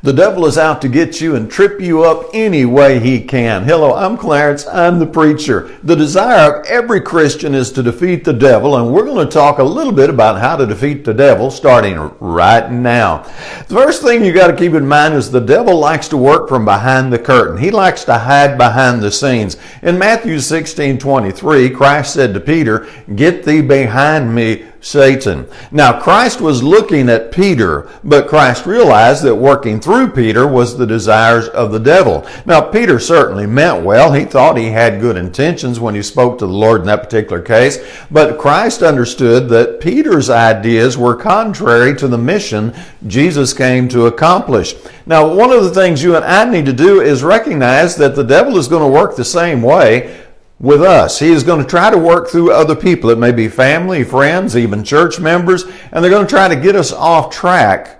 The devil is out to get you and trip you up any way he can. Hello, I'm Clarence. I'm the preacher. The desire of every Christian is to defeat the devil, and we're going to talk a little bit about how to defeat the devil starting right now. The first thing you got to keep in mind is the devil likes to work from behind the curtain. He likes to hide behind the scenes. In Matthew 16:23, Christ said to Peter, "Get thee behind me, Satan." Now, Christ was looking at Peter, but Christ realized that working through Peter was the desires of the devil. Now, Peter certainly meant well. He thought he had good intentions when he spoke to the Lord in that particular case, but Christ understood that Peter's ideas were contrary to the mission Jesus came to accomplish. Now, one of the things you and I need to do is recognize that the devil is going to work the same way with us. He is going to try to work through other people. It may be family, friends, even church members, and they're going to try to get us off track.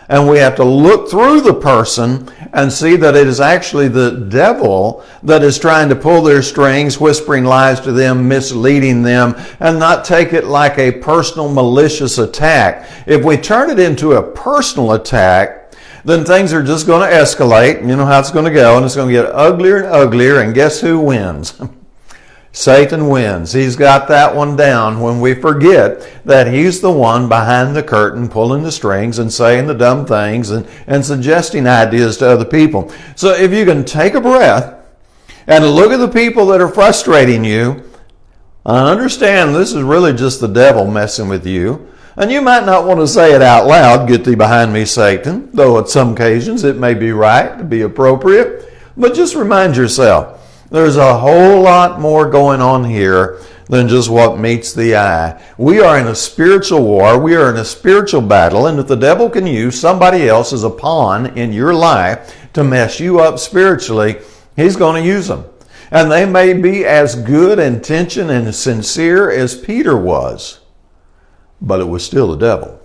And we have to look through the person and see that it is actually the devil that is trying to pull their strings, whispering lies to them, misleading them, and not take it like a personal malicious attack. If we turn it into a personal attack, then things are just going to escalate. You know how it's going to go, and it's going to get uglier and uglier, and guess who wins? Satan wins. He's got that one down when we forget that he's the one behind the curtain pulling the strings and saying the dumb things and suggesting ideas to other people. So if you can take a breath and look at the people that are frustrating you, and understand this is really just the devil messing with you. And you might not want to say it out loud, "Get thee behind me, Satan," though at some occasions it may be right to be appropriate. But just remind yourself, there's a whole lot more going on here than just what meets the eye. We are in a spiritual war. We are in a spiritual battle. And if the devil can use somebody else as a pawn in your life to mess you up spiritually, he's going to use them. And they may be as good intention and sincere as Peter was, but it was still the devil.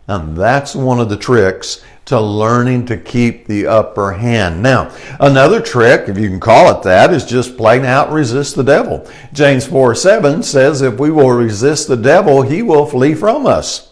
And that's one of the tricks to learning to keep the upper hand. Now, another trick, if you can call it that, is just plain out resist the devil. James 4:7 says if we will resist the devil, he will flee from us.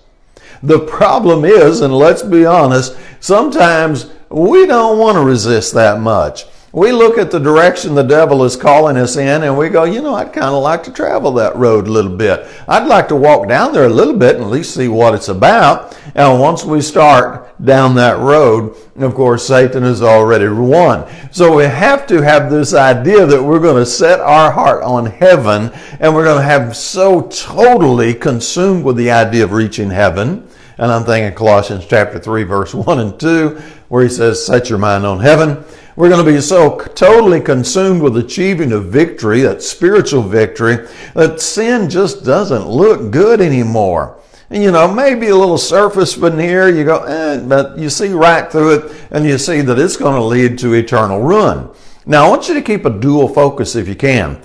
The problem is, and let's be honest, sometimes we don't want to resist that much. We look at the direction the devil is calling us in and we go, I'd kind of like to travel that road a little bit. I'd like to walk down there a little bit and at least see what it's about. And once we start down that road, of course, Satan has already won. So we have to have this idea that we're going to set our heart on heaven and we're going to have so totally consumed with the idea of reaching heaven. And I'm thinking Colossians chapter 3, verse 1 and 2, where he says, set your mind on heaven. We're going to be so totally consumed with achieving a victory, that spiritual victory, that sin just doesn't look good anymore. And maybe a little surface veneer, you go, but you see right through it and you see that it's going to lead to eternal ruin. Now, I want you to keep a dual focus if you can.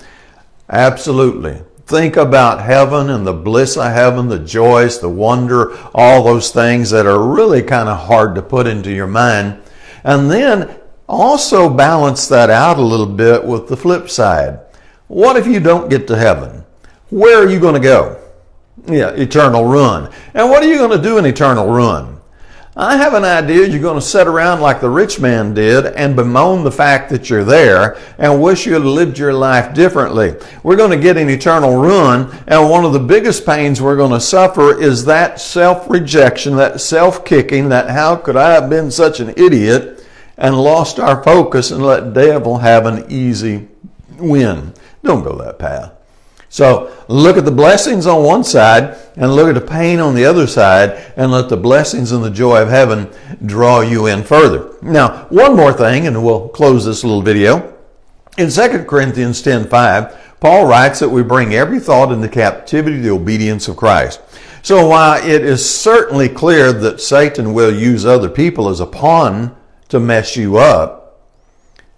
Absolutely. Think about heaven and the bliss of heaven, the joys, the wonder, all those things that are really kind of hard to put into your mind. And then also balance that out a little bit with the flip side. What if you don't get to heaven? Where are you going to go? Yeah, eternal ruin. And what are you going to do in eternal ruin? I have an idea you're going to sit around like the rich man did and bemoan the fact that you're there and wish you had lived your life differently. We're going to get in eternal ruin, and one of the biggest pains we're going to suffer is that self-rejection, that self-kicking, that how could I have been such an idiot and lost our focus and let the devil have an easy win. Don't go that path. So look at the blessings on one side and look at the pain on the other side and let the blessings and the joy of heaven draw you in further. Now, one more thing, and we'll close this little video. In 2 Corinthians 10:5, Paul writes that we bring every thought into captivity to the obedience of Christ. So while it is certainly clear that Satan will use other people as a pawn to mess you up,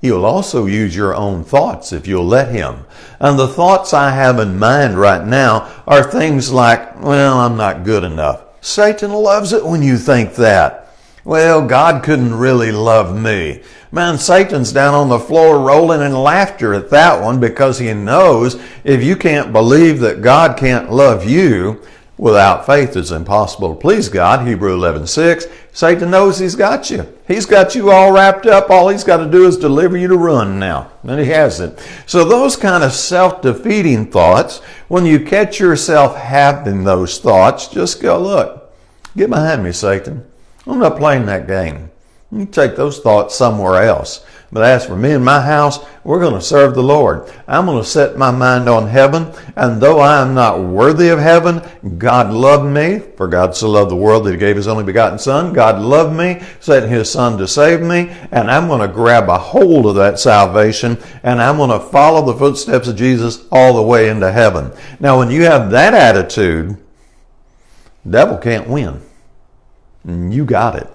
he'll also use your own thoughts if you'll let him. And the thoughts I have in mind right now are things like, well, I'm not good enough. Satan loves it when you think that. Well, God couldn't really love me. Man, Satan's down on the floor rolling in laughter at that one because he knows if you can't believe that God can't love you, Without faith, it's impossible to please God. Hebrews 11:6. Satan knows he's got you. He's got you all wrapped up. All he's got to do is deliver you to run now. And he hasn't. So those kind of self-defeating thoughts, when you catch yourself having those thoughts, just go, look, get behind me, Satan. I'm not playing that game. You take those thoughts somewhere else. But as for me and my house, we're going to serve the Lord. I'm going to set my mind on heaven. And though I am not worthy of heaven, God loved me. For God so loved the world that he gave his only begotten Son. God loved me, sent his Son to save me. And I'm going to grab a hold of that salvation. And I'm going to follow the footsteps of Jesus all the way into heaven. Now, when you have that attitude, the devil can't win. You got it.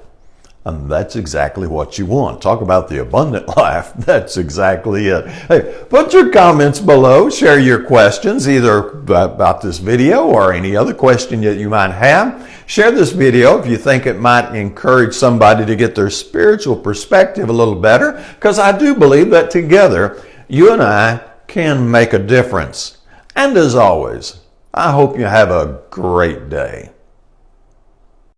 And that's exactly what you want. Talk about the abundant life. That's exactly it. Hey, put your comments below. Share your questions, either about this video or any other question that you might have. Share this video if you think it might encourage somebody to get their spiritual perspective a little better, because I do believe that together, you and I can make a difference. And as always, I hope you have a great day.